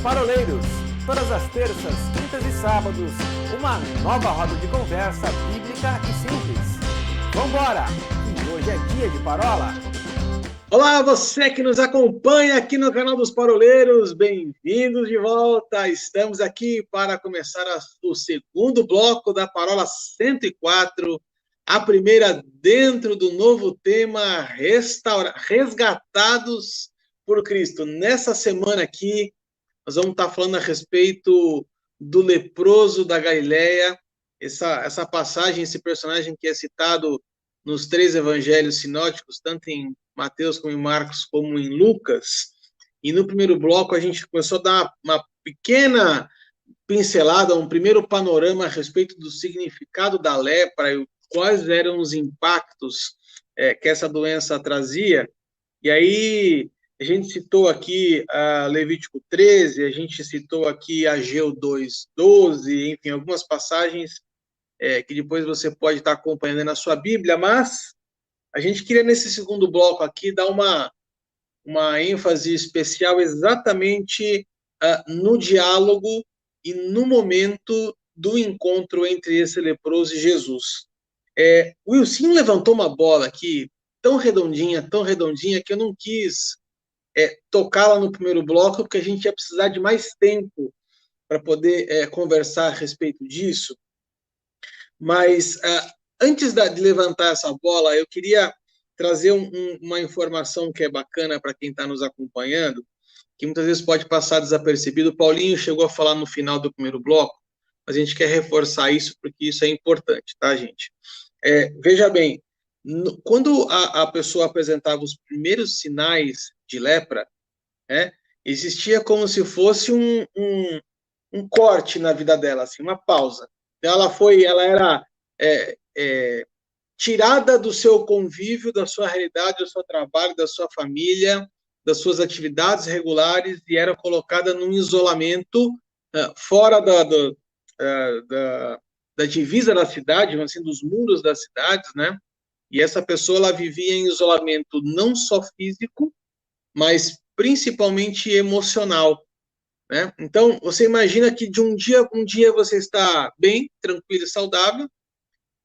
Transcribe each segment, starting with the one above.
Paroleiros, todas as terças, quintas e sábados, uma nova roda de conversa bíblica e simples. Vambora, que hoje é dia de parola. Olá, você que nos acompanha aqui no canal dos Paroleiros, bem-vindos de volta. Estamos aqui para começar o segundo bloco da Parola 104, a primeira dentro do novo tema Resgatados por Cristo. Nessa semana aqui, nós vamos estar falando a respeito do leproso da Galileia, essa passagem, esse personagem que é citado nos três evangelhos sinóticos, tanto em Mateus como em Marcos, como em Lucas. E no primeiro bloco a gente começou a dar uma pequena pincelada, um primeiro panorama a respeito do significado da lepra e quais eram os impactos que essa doença trazia. E aí a gente citou aqui a Levítico 13, a gente citou aqui Ageu 2:12, enfim, algumas passagens que depois você pode estar acompanhando na sua Bíblia, mas a gente queria, nesse segundo bloco aqui, dar uma ênfase especial exatamente no diálogo e no momento do encontro entre esse leproso e Jesus. O Wilson levantou uma bola aqui tão redondinha, que eu não quis tocá-la no primeiro bloco, porque a gente ia precisar de mais tempo para poder conversar a respeito disso. Mas antes de levantar essa bola, eu queria trazer uma informação que é bacana para quem está nos acompanhando, que muitas vezes pode passar desapercebido. O Paulinho chegou a falar no final do primeiro bloco, mas a gente quer reforçar isso porque isso é importante, tá, gente? Veja bem, quando a pessoa apresentava os primeiros sinais de lepra, existia como se fosse um corte na vida dela, assim, uma pausa. Então ela era tirada do seu convívio, da sua realidade, do seu trabalho, da sua família, das suas atividades regulares, e era colocada num isolamento fora da divisa da cidade, assim, dos muros das cidades, né? E essa pessoa, ela vivia em isolamento não só físico, mas principalmente emocional, né? Então, você imagina que de um dia você está bem, tranquilo e saudável,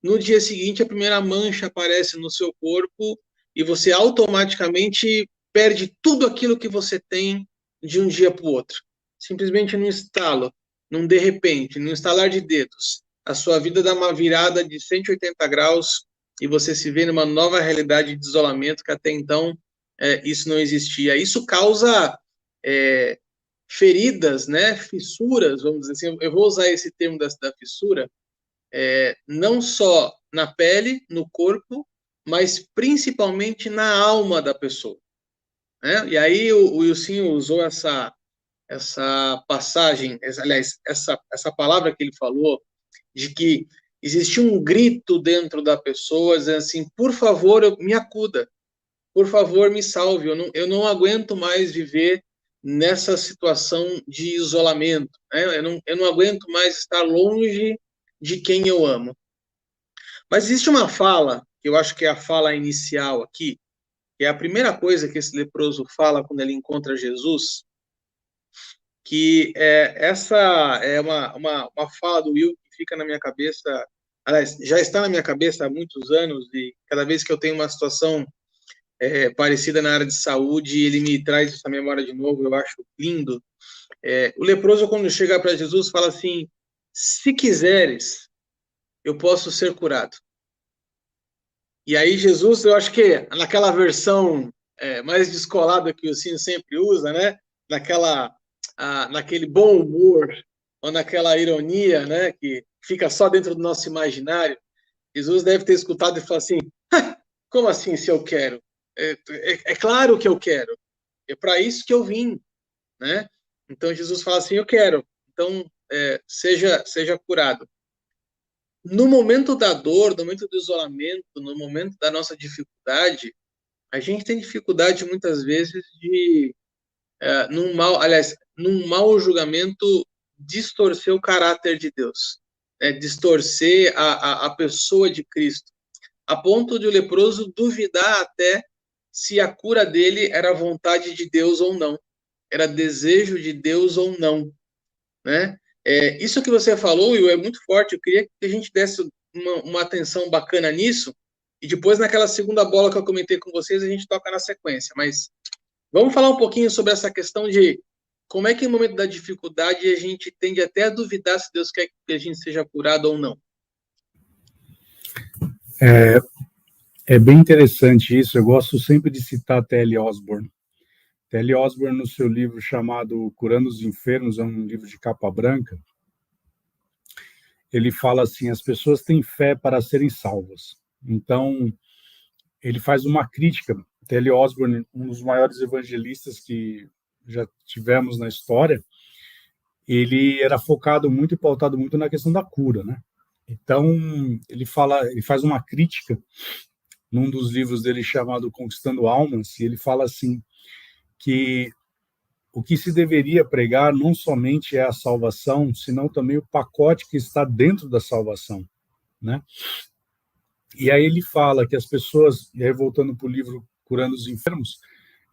no dia seguinte a primeira mancha aparece no seu corpo e você automaticamente perde tudo aquilo que você tem de um dia para o outro. Simplesmente num estalo, num de repente, num estalar de dedos. A sua vida dá uma virada de 180 graus e você se vê numa nova realidade de isolamento que até então isso não existia. Isso causa feridas, né, fissuras, vamos dizer assim, eu vou usar esse termo da fissura, não só na pele, no corpo, mas principalmente na alma da pessoa, né? E aí o Wilson usou essa passagem, aliás, essa palavra que ele falou, de que existia um grito dentro da pessoa, dizendo assim, por favor, me acuda, por favor, me salve, eu não aguento mais viver nessa situação de isolamento, né? Eu não aguento mais estar longe de quem eu amo. Mas existe uma fala, que eu acho que é a fala inicial aqui, que é a primeira coisa que esse leproso fala quando ele encontra Jesus, que essa é uma fala do Will que fica na minha cabeça, aliás, já está na minha cabeça há muitos anos, e cada vez que eu tenho uma situação parecida na área de saúde, ele me traz essa memória de novo, eu acho lindo. O leproso, quando chega para Jesus, fala assim, se quiseres, eu posso ser curado. E aí Jesus, eu acho que naquela versão mais descolada que o Cine sempre usa, né? Naquele bom humor, ou naquela ironia, né? Que fica só dentro do nosso imaginário, Jesus deve ter escutado e falado assim, como assim se eu quero? É claro que eu quero. É para isso que eu vim, né? Então Jesus fala assim, eu quero. Então seja curado. No momento da dor, no momento do isolamento, no momento da nossa dificuldade, a gente tem dificuldade muitas vezes de, num mau julgamento, distorcer o caráter de Deus, distorcer a pessoa de Cristo, a ponto de o leproso duvidar até se a cura dele era a vontade de Deus ou não. era desejo de Deus ou não, né? Isso que você falou, Will, é muito forte. Eu queria que a gente desse uma atenção bacana nisso, e depois, naquela segunda bola que eu comentei com vocês, a gente toca na sequência. Mas vamos falar um pouquinho sobre essa questão de como é que no momento da dificuldade a gente tende até a duvidar se Deus quer que a gente seja curado ou não. É bem interessante isso. Eu gosto sempre de citar T.L. Osborne. T.L. Osborne, no seu livro chamado Curando os Enfermos, é um livro de capa branca, ele fala assim, as pessoas têm fé para serem salvas. Então, ele faz uma crítica. T.L. Osborne, um dos maiores evangelistas que já tivemos na história, ele era focado muito e pautado muito na questão da cura, né? Então, ele faz uma crítica num dos livros dele chamado Conquistando Almas, e ele fala assim, que o que se deveria pregar não somente é a salvação, senão também o pacote que está dentro da salvação, né? E aí ele fala que as pessoas, e aí voltando para o livro Curando os Enfermos,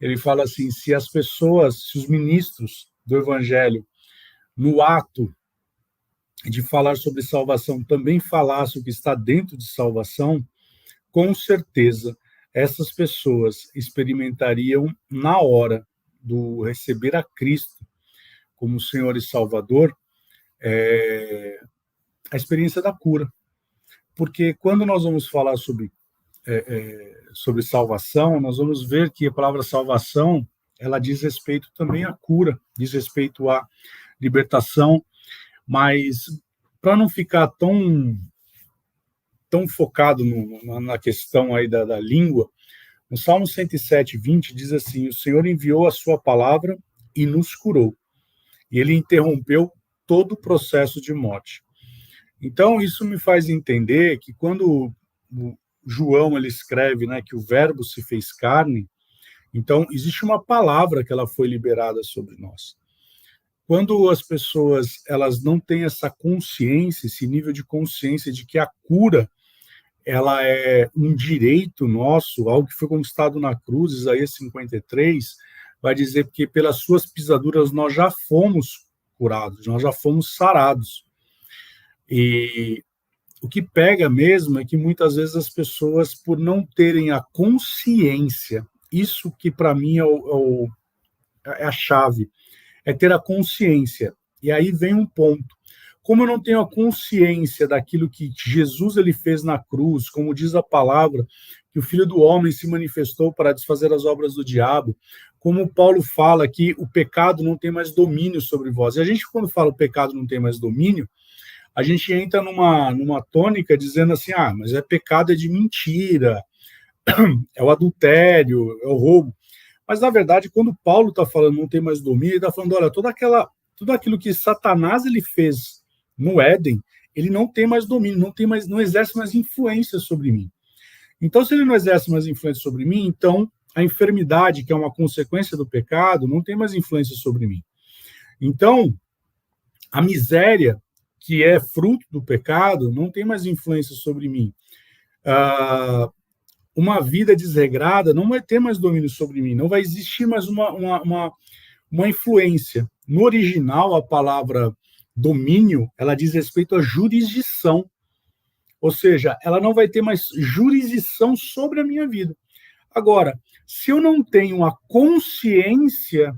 ele fala assim, se os ministros do evangelho, no ato de falar sobre salvação, também falassem o que está dentro de salvação, com certeza essas pessoas experimentariam na hora do receber a Cristo como Senhor e Salvador a experiência da cura. Porque quando nós vamos falar sobre salvação, nós vamos ver que a palavra salvação, ela diz respeito também à cura, diz respeito à libertação, mas para não ficar tão focado na questão aí da língua, no Salmo 107, 20, diz assim, o Senhor enviou a sua palavra e nos curou, e ele interrompeu todo o processo de morte. Então, isso me faz entender que quando o João ele escreve, né, que o verbo se fez carne, então existe uma palavra que ela foi liberada sobre nós. Quando as pessoas elas não têm essa consciência, esse nível de consciência de que a cura ela é um direito nosso, algo que foi conquistado na cruz, Isaías 53, vai dizer que pelas suas pisaduras nós já fomos curados, nós já fomos sarados. E o que pega mesmo é que muitas vezes as pessoas, por não terem a consciência, isso que para mim é a chave, é ter a consciência. E aí vem um ponto. Como eu não tenho a consciência daquilo que Jesus ele fez na cruz, como diz a palavra, que o Filho do Homem se manifestou para desfazer as obras do diabo, como Paulo fala que o pecado não tem mais domínio sobre vós. E a gente, quando fala o pecado não tem mais domínio, a gente entra numa tônica dizendo assim, mas pecado é de mentira, é o adultério, é o roubo. Mas, na verdade, quando Paulo está falando não tem mais domínio, ele está falando, olha, tudo aquilo que Satanás ele fez no Éden, ele não tem mais domínio, não exerce mais influência sobre mim. Então, se ele não exerce mais influência sobre mim, então a enfermidade, que é uma consequência do pecado, não tem mais influência sobre mim. Então, a miséria, que é fruto do pecado, não tem mais influência sobre mim. Uma vida desregrada não vai ter mais domínio sobre mim, não vai existir mais uma influência. No original, a palavra domínio, ela diz respeito à jurisdição, ou seja, ela não vai ter mais jurisdição sobre a minha vida. Agora, se eu não tenho a consciência,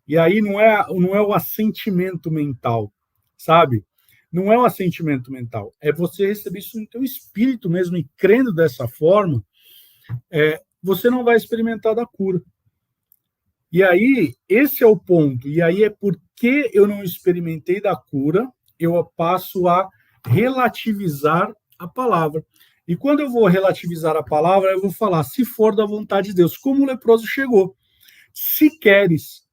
e aí não é o assentimento mental, sabe? Não é o assentimento mental, é você receber isso no teu espírito mesmo, e crendo dessa forma, você não vai experimentar da cura. E aí, esse é o ponto. E aí é porque eu não experimentei da cura, eu passo a relativizar a palavra. E quando eu vou relativizar a palavra, eu vou falar, se for da vontade de Deus, como o leproso chegou. Se queres.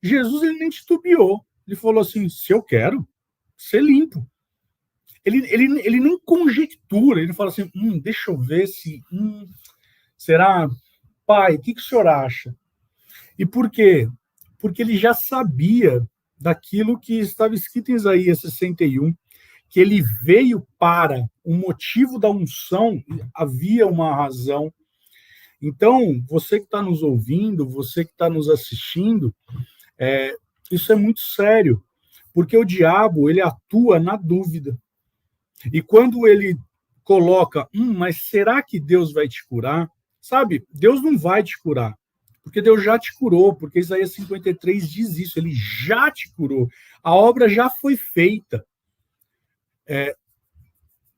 Jesus, ele nem titubeou. Ele falou assim, se eu quero, ser limpo. Ele nem conjectura, ele fala assim, deixa eu ver se... será? Pai, o que o senhor acha? E por quê? Porque ele já sabia daquilo que estava escrito em Isaías 61, que ele veio para o motivo da unção, havia uma razão. Então, você que está nos ouvindo, você que está nos assistindo, Isso é muito sério, porque o diabo, ele atua na dúvida. E quando ele coloca, mas será que Deus vai te curar? Sabe, Deus não vai te curar, porque Deus já te curou, porque Isaías 53 diz isso, ele já te curou, a obra já foi feita.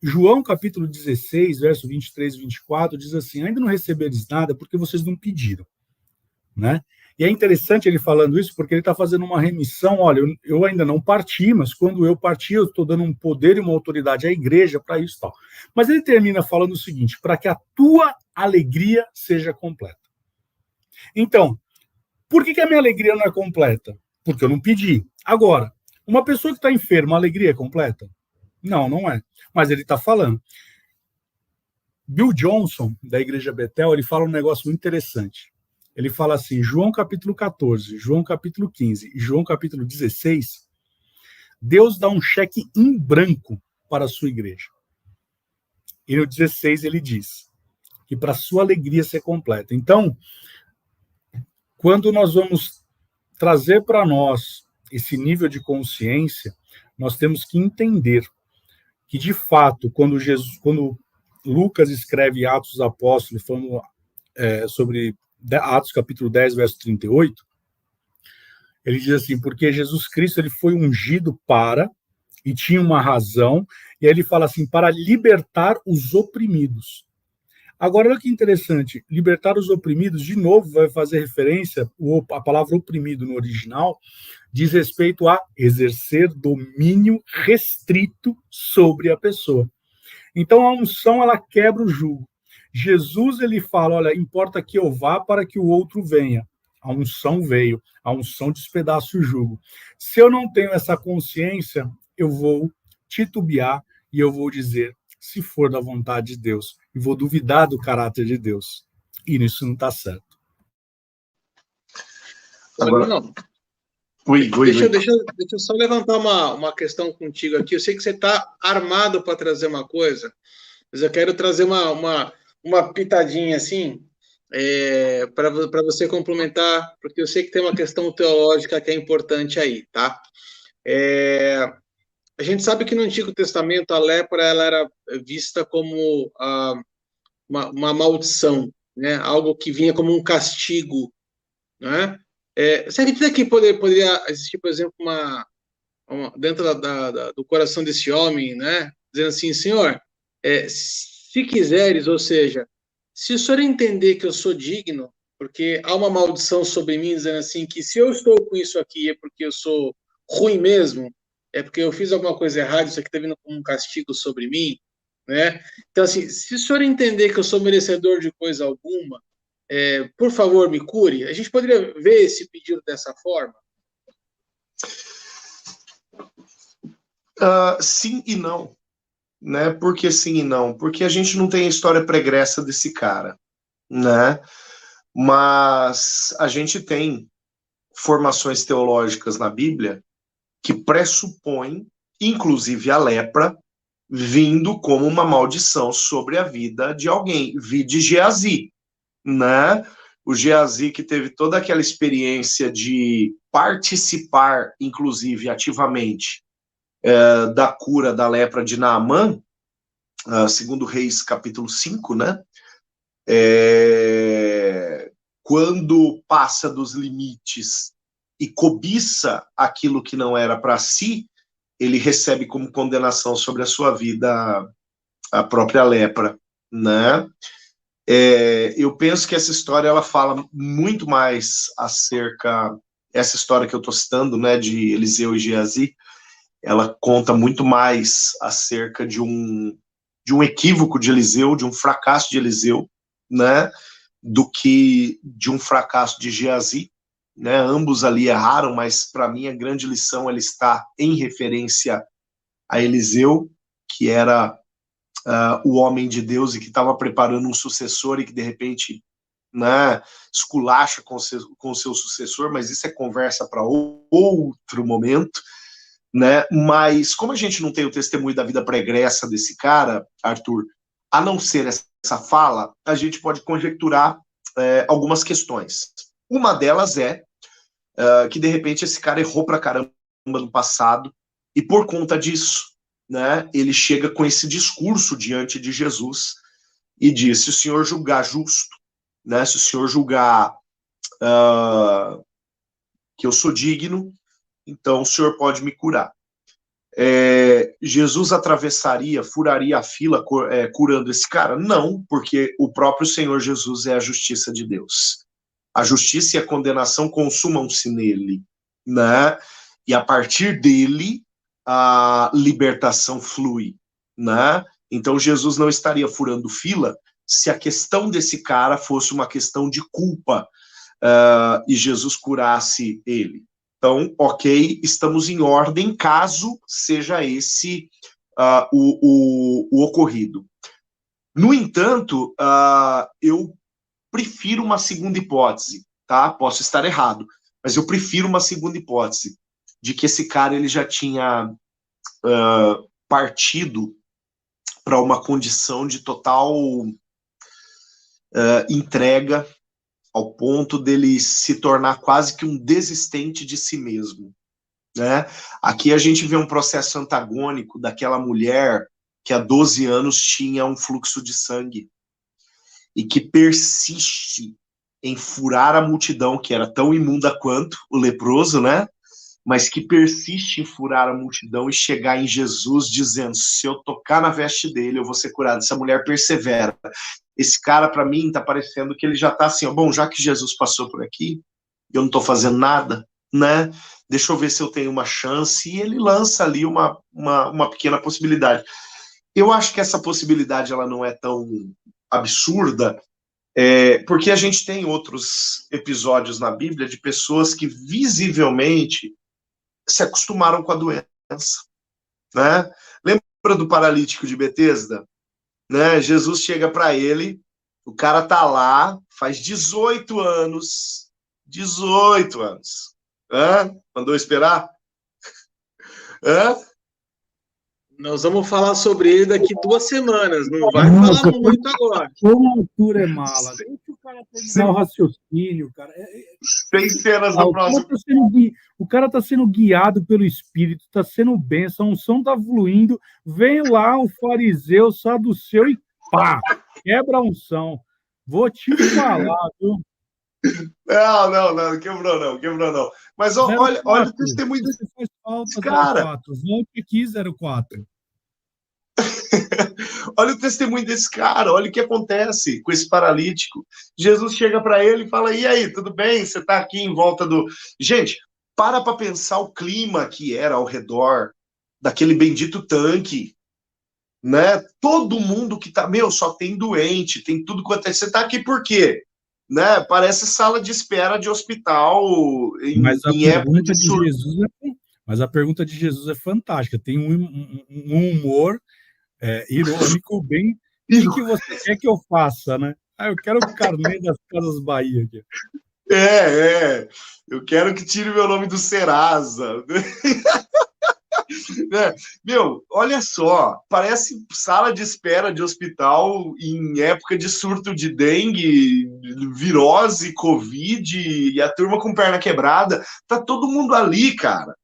João capítulo 16, verso 23 e 24, diz assim, ainda não receberes nada porque vocês não pediram, né? E é interessante ele falando isso, porque ele está fazendo uma remissão, olha, eu ainda não parti, mas quando eu partir, eu estou dando um poder e uma autoridade à igreja para isso e tal. Mas ele termina falando o seguinte, para que a tua alegria seja completa. Então, por que a minha alegria não é completa? Porque eu não pedi. Agora, uma pessoa que está enferma, a alegria é completa? Não, não é. Mas ele está falando. Bill Johnson, da Igreja Betel, ele fala um negócio muito interessante. Ele fala assim, João capítulo 14, João capítulo 15 e João capítulo 16, Deus dá um cheque em branco para a sua igreja. E no 16 ele diz que para a sua alegria ser completa. Então, quando nós vamos trazer para nós esse nível de consciência, nós temos que entender que, de fato, quando Lucas escreve Atos dos Apóstolos, falando sobre Atos capítulo 10, verso 38, ele diz assim, porque Jesus Cristo ele foi ungido para, e tinha uma razão, e aí ele fala assim, para libertar os oprimidos. Agora, olha que interessante, libertar os oprimidos, de novo, vai fazer referência, a palavra oprimido no original, diz respeito a exercer domínio restrito sobre a pessoa. Então, a unção, ela quebra o jugo. Jesus, ele fala, olha, importa que eu vá para que o outro venha. A unção veio, a unção despedaça o jugo. Se eu não tenho essa consciência, eu vou titubear e eu vou dizer, se for da vontade de Deus, e vou duvidar do caráter de Deus. E isso não está certo. Agora, não. Deixa eu só levantar uma questão contigo aqui. Eu sei que você está armado para trazer uma coisa, mas eu quero trazer uma pitadinha assim, para você complementar, porque eu sei que tem uma questão teológica que é importante aí, tá? A gente sabe que no Antigo Testamento a lepra ela era vista como uma maldição, né? Algo que vinha como um castigo, né? Você acredita que poderia existir, por exemplo, dentro do coração desse homem, né? Dizendo assim, Senhor, se quiseres, ou seja, se o Senhor entender que eu sou digno, porque há uma maldição sobre mim, dizendo assim, que se eu estou com isso aqui é porque eu sou ruim mesmo, é porque eu fiz alguma coisa errada, isso aqui está vindo como um castigo sobre mim, né? Então, assim, se o Senhor entender que eu sou merecedor de coisa alguma, por favor, me cure. A gente poderia ver esse pedido dessa forma? Sim e não. Né? Por que sim e não? Porque a gente não tem a história pregressa desse cara. Né? Mas a gente tem formações teológicas na Bíblia que pressupõem, inclusive a lepra, vindo como uma maldição sobre a vida de alguém. Vide Geazi. Né? O Geazi que teve toda aquela experiência de participar, inclusive ativamente, da cura da lepra de Naamã, segundo Reis capítulo 5, né? Quando passa dos limites e cobiça aquilo que não era para si, ele recebe como condenação sobre a sua vida a própria lepra, né? Eu penso que essa história ela fala muito mais acerca, essa história que eu estou citando, né, de Eliseu e Geazi, ela conta muito mais acerca de um equívoco de Eliseu, de um fracasso de Eliseu, né, do que de um fracasso de Geazi, né? Ambos ali erraram, mas para mim a grande lição ela está em referência a Eliseu, que era o homem de Deus e que estava preparando um sucessor e que de repente, né, esculacha com o seu sucessor, mas isso é conversa para outro momento, né? Mas como a gente não tem o testemunho da vida pregressa desse cara, Arthur, a não ser essa fala, a gente pode conjecturar algumas questões. Uma delas que de repente esse cara errou pra caramba no passado, e por conta disso, né, ele chega com esse discurso diante de Jesus e diz: se o Senhor julgar justo, né, se o Senhor julgar que eu sou digno, então o Senhor pode me curar. Jesus atravessaria, furaria a fila curando esse cara? Não, porque o próprio Senhor Jesus é a justiça de Deus. A justiça e a condenação consumam-se nele, né? E a partir dele, a libertação flui, né? Então Jesus não estaria furando fila se a questão desse cara fosse uma questão de culpa, e Jesus curasse ele. Então, ok, estamos em ordem, caso seja esse o ocorrido. No entanto, eu prefiro uma segunda hipótese, tá? Posso estar errado, mas eu prefiro uma segunda hipótese, de que esse cara ele já tinha partido para uma condição de total entrega, ao ponto dele se tornar quase que um desistente de si mesmo, né? Aqui a gente vê um processo antagônico daquela mulher que há 12 anos tinha um fluxo de sangue e que persiste em furar a multidão, que era tão imunda quanto o leproso, né? Mas que persiste em furar a multidão e chegar em Jesus dizendo: se eu tocar na veste dele, eu vou ser curado. Essa mulher persevera. Esse cara, para mim, tá parecendo que ele já tá assim, ó, bom, já que Jesus passou por aqui, eu não tô fazendo nada, né? Deixa eu ver se eu tenho uma chance. E ele lança ali uma pequena possibilidade. Eu acho que essa possibilidade ela não é tão absurda, porque a gente tem outros episódios na Bíblia de pessoas que visivelmente se acostumaram com a doença, né? Lembra do paralítico de Betesda? Né? Jesus chega para ele, o cara tá lá, faz 18 anos. 18 anos. Mandou esperar? Nós vamos falar sobre ele daqui 2 semanas, não vai falar muito agora. Como a altura é mala. Deixa o cara terminar o raciocínio, cara. Tem cenas no próximo. O cara tá sendo guiado pelo Espírito, tá sendo bênção, a unção tá fluindo, vem lá o fariseu, saduceu e pá, quebra a unção. Vou te falar, viu? Não, quebrou não. Mas olha o testemunho desse cara. 04. Olha o testemunho desse cara, olha o que acontece com esse paralítico. Jesus chega para ele e fala: e aí, tudo bem? Você tá aqui em volta do... Gente, para pensar o clima que era ao redor daquele bendito tanque, né? Todo mundo que tá... só tem doente, tem tudo quanto é... Você tá aqui por quê? Né? Parece sala de espera de hospital em época de surto. Mas a pergunta de Jesus é fantástica. Tem um humor irônico bem... O que você quer que eu faça, né? Eu quero o carnê das Casas Bahia aqui. Eu quero que tire meu nome do Serasa. Olha só, parece sala de espera de hospital em época de surto de dengue, virose, covid, e a turma com perna quebrada. Tá todo mundo ali, cara,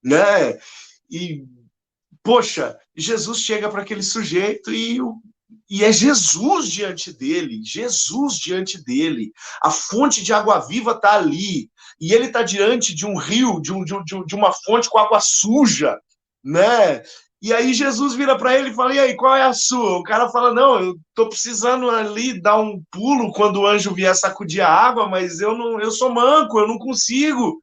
né? E, poxa, Jesus chega para aquele sujeito e é Jesus diante dele, a fonte de água viva está ali, e ele está diante de um rio, de uma fonte com água suja, né? E aí Jesus vira para ele e fala: e aí, qual é a sua? O cara fala: não, eu tô precisando ali dar um pulo quando o anjo vier sacudir a água, mas eu sou manco, eu não consigo.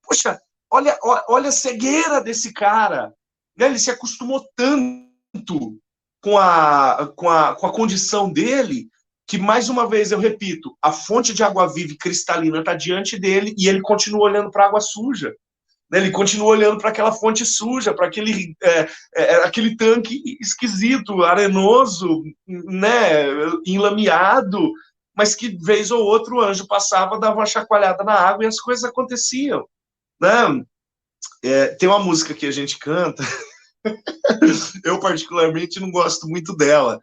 Poxa, olha a cegueira desse cara, né? Ele se acostumou tanto com a condição dele, que, mais uma vez, eu repito, a fonte de água viva e cristalina está diante dele e ele continua olhando para a água suja. Né? Ele continua olhando para aquela fonte suja, para aquele tanque esquisito, arenoso, né? Enlameado, mas que, vez ou outra, o anjo passava, dava uma chacoalhada na água e as coisas aconteciam. Né? Tem uma música que a gente canta... Eu, particularmente, não gosto muito dela,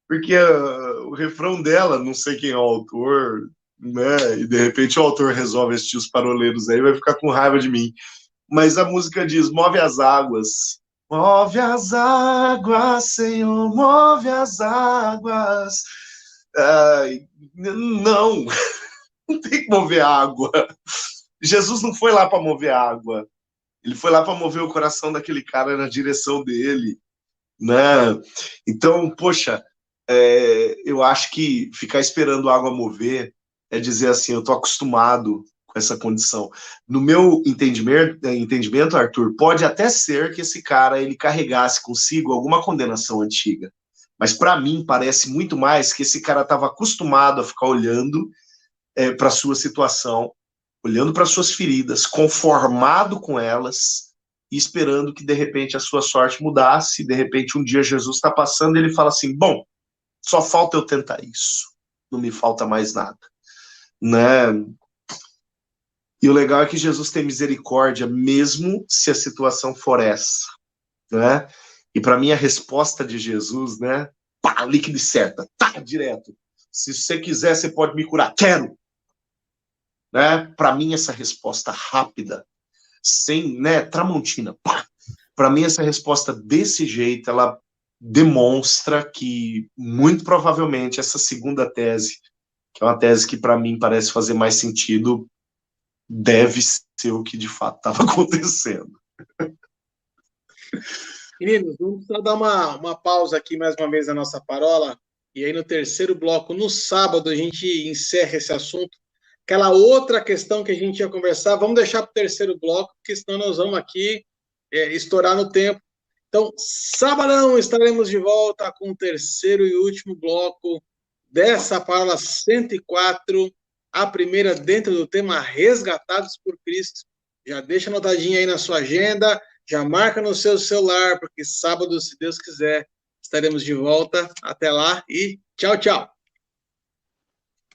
porque o refrão dela, não sei quem é o autor, né? E de repente o autor resolve assistir os paroleiros aí e vai ficar com raiva de mim. Mas a música diz: move as águas. Move as águas, Senhor, move as águas. Ai, não, não tem que mover água. Jesus não foi lá para mover água. Ele foi lá para mover o coração daquele cara na direção dele, né? Então, poxa, eu acho que ficar esperando a água mover é dizer assim, eu tô acostumado com essa condição. No meu entendimento, Arthur, pode até ser que esse cara ele carregasse consigo alguma condenação antiga, mas para mim parece muito mais que esse cara estava acostumado a ficar olhando para a sua situação, olhando para suas feridas, conformado com elas e esperando que de repente a sua sorte mudasse. De repente um dia Jesus está passando e ele fala assim: bom, só falta eu tentar isso, não me falta mais nada, né? E o legal é que Jesus tem misericórdia mesmo se a situação for essa, né? E para mim a resposta de Jesus, né? Pá, líquido e certa, tá, direto. Se você quiser, você pode me curar. Quero! Né? Para mim essa resposta rápida, sem, né, Tramontina, para mim essa resposta desse jeito, ela demonstra que muito provavelmente essa segunda tese, que é uma tese que para mim parece fazer mais sentido, deve ser o que de fato estava acontecendo. Meninos, vamos só dar uma pausa aqui mais uma vez na nossa parola, e aí no terceiro bloco, no sábado, a gente encerra esse assunto. Aquela outra questão que a gente ia conversar, vamos deixar para o terceiro bloco, porque senão nós vamos aqui estourar no tempo. Então, sabadão estaremos de volta com o terceiro e último bloco dessa parola 104, a primeira dentro do tema Resgatados por Cristo. Já deixa anotadinho aí na sua agenda, já marca no seu celular, porque sábado, se Deus quiser, estaremos de volta. Até lá e tchau, tchau.